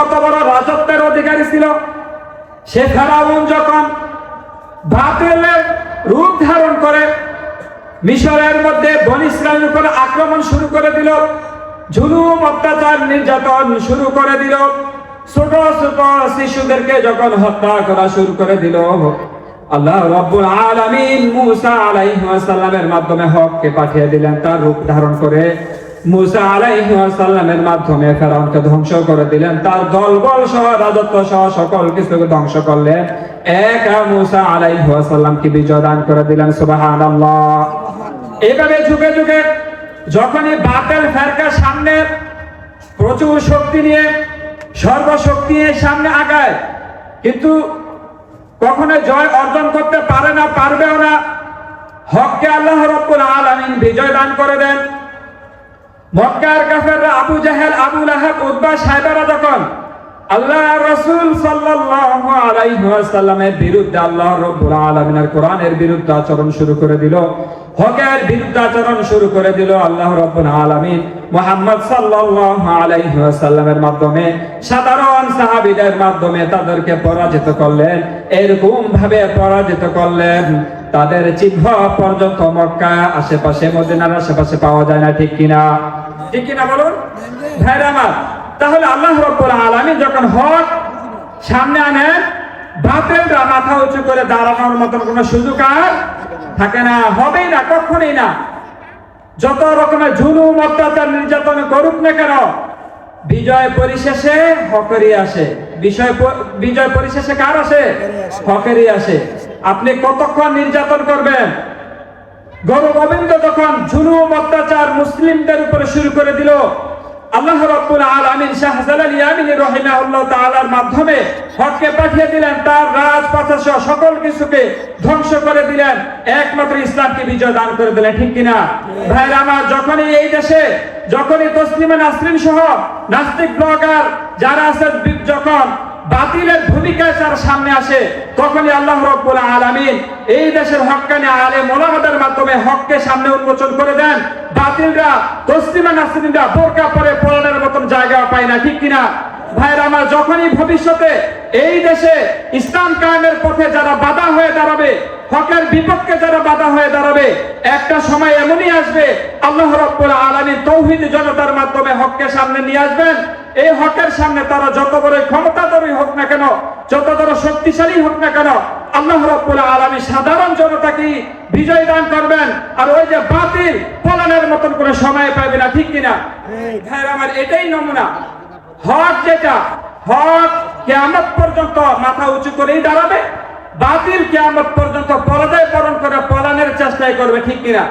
কত বড় রাজত্বের অধিকারী ছিল। সে ফেরাউন যখন বাতিলের রূপ ধারণ করে মিশরের মধ্যে বনী ইসরাইলের উপর আক্রমণ শুরু করে দিল, জুলুম অত্যাচার নির্যাতন শুরু করে দিল, ছোট ছোট শিশুদেরকে যখন হত্যা করা শুরু করে দিল, আল্লাহ রাব্বুল আলামিন মুসা আলাইহিস সালামের মাধ্যমে হককে পাঠিয়ে দিলেন তার রূপ ধারণ করে। মুসা আলাইহিস সালামের মাধ্যমে ফেরাউনকে ধ্বংস করে দিলেন, তার দলবল সহ রাজত্ব সহ সকল কিছুকে ধ্বংস করলেন। একা মুসা আলাইহিস সালামকে বিজয় দান করে দিলেন। সুবহানাল্লাহ। এইভাবে যুগে যুগে যখনই বাতিল ফেরকা সামনে প্রচুর শক্তি নিয়ে সর্বশক্তি নিয়ে সামনে আগায়, কিন্তু কখনো জয় অর্জন করতে পারে না, পারবেও না। হককে আল্লাহ রাব্বুল আলামিন বিজয় দান করে দেন। মক্কার কাফেররা আবু জাহেল, আবু লাহাব, উতবা, সাইবারা যখন আল্লাহ রাসূল সাল্লাল্লাহু আলাইহি ওয়াসাল্লামের বিরুদ্ধে আল্লাহ রাব্বুল আলামিনের কোরআনের বিরুদ্ধে আচরণ শুরু করে দিল, হকের বিরুদ্ধে আচরণ শুরু করে দিল, আল্লাহ রাব্বুল আলামিন মুহাম্মদ সাল্লাল্লাহু আলাইহি ওয়াসাল্লামের মাধ্যমে সাধারণ সাহাবীদের মাধ্যমে তাদেরকে পরাজিত করলেন। এরকম ভাবে পরাজিত করলেন তাদের চিহ্ন পর্যন্ত মক্কা আশেপাশে, মদিনার আশেপাশে পাওয়া যায় না। ঠিক কিনা? ঠিক কিনা বলুন ভাইরা আমার। তাহলে আল্লাহ রাব্বুল আলামিন যখন হক সামনে আনেন, বাতিলরা মাথা উঁচু করে দাঁড়ানোর মতন কোনো সুযোগ আর থাকে না, হবেই না, কখনোই না। যত রকমের জুলুম অত্যাচার নির্যাতন করুক না কেন, বিজয় পরিশেষে হকেরই আসে। বিজয় পরিশেষে কার আসে? হকেরই আসে। আপনি কতক্ষণ নির্যাতন করবেন? গুরু গোবিন্দ যখন জুলুম অত্যাচার মুসলিমদের উপরে শুরু করে দিল, আল্লাহ রাব্বুল আলামিন শাহ জালাল ইয়ামিনী রাহিমাহুল্লাহ তাআলার মাধ্যমে হককে পাঠিয়ে দিলেন, তার রাজপথ সকল কিছুকে ধ্বংস করে দিলেন, একমাত্র ইসলামকে বিজয় দান করে দিলেন। ঠিক কিনা ভাইরা আমার? যখনই এই দেশে যখনই তসলিমা নাসরিন সহ নাস্তিক ব্লগার যারা আছে যখন বাতিলের ভূমিকায় তার সামনে আসে, তখনই আল্লাহ রাব্বুল আলামিন এই দেশের হক্কানি আলেম ওলামাদের মাধ্যমে হককে সামনে উন্মোচন করে দেন। বাতিলরা, তসলিমা নাসরিনরা বোরকা পরে পলানোর মতন জায়গা পায় না। ঠিক কিনা ভাইরা আমার? যখনই ভবিষ্যতে এই দেশে ইসলাম কায়েমের পথে যারা বাধা হয়ে দাঁড়াবে, হকের বিপক্ষে যারা বাধা হয়ে দাঁড়াবে, একটা সময় এমনই আসবে আল্লাহ রাব্বুল আলামিন তৌহিদি জনতার মাধ্যমে হককে সামনে নিয়ে আসবেন। এই হকের সামনে তারা যত বড় ক্ষমতাধরী হোক না কেন, যত বড় শক্তিশালী হোক না কেন, আল্লাহ রাব্বুল আলামিন সাধারণ জনতাকে বিজয় দান করবেন। আর ওই যে বাতিল পলানোর মতন কোনো সময় পাবে না। ঠিক কিনা ভাইরা আমার? এটাই নমুনা। হক যেটা, হক কিয়ামত পর্যন্ত মাথা উঁচু করেই দাঁড়াবে, বাতিল কিয়ামত পর্যন্ত পরাজয় বরণ করে পলানোর চেষ্টাই করবে। ঠিক কিনা?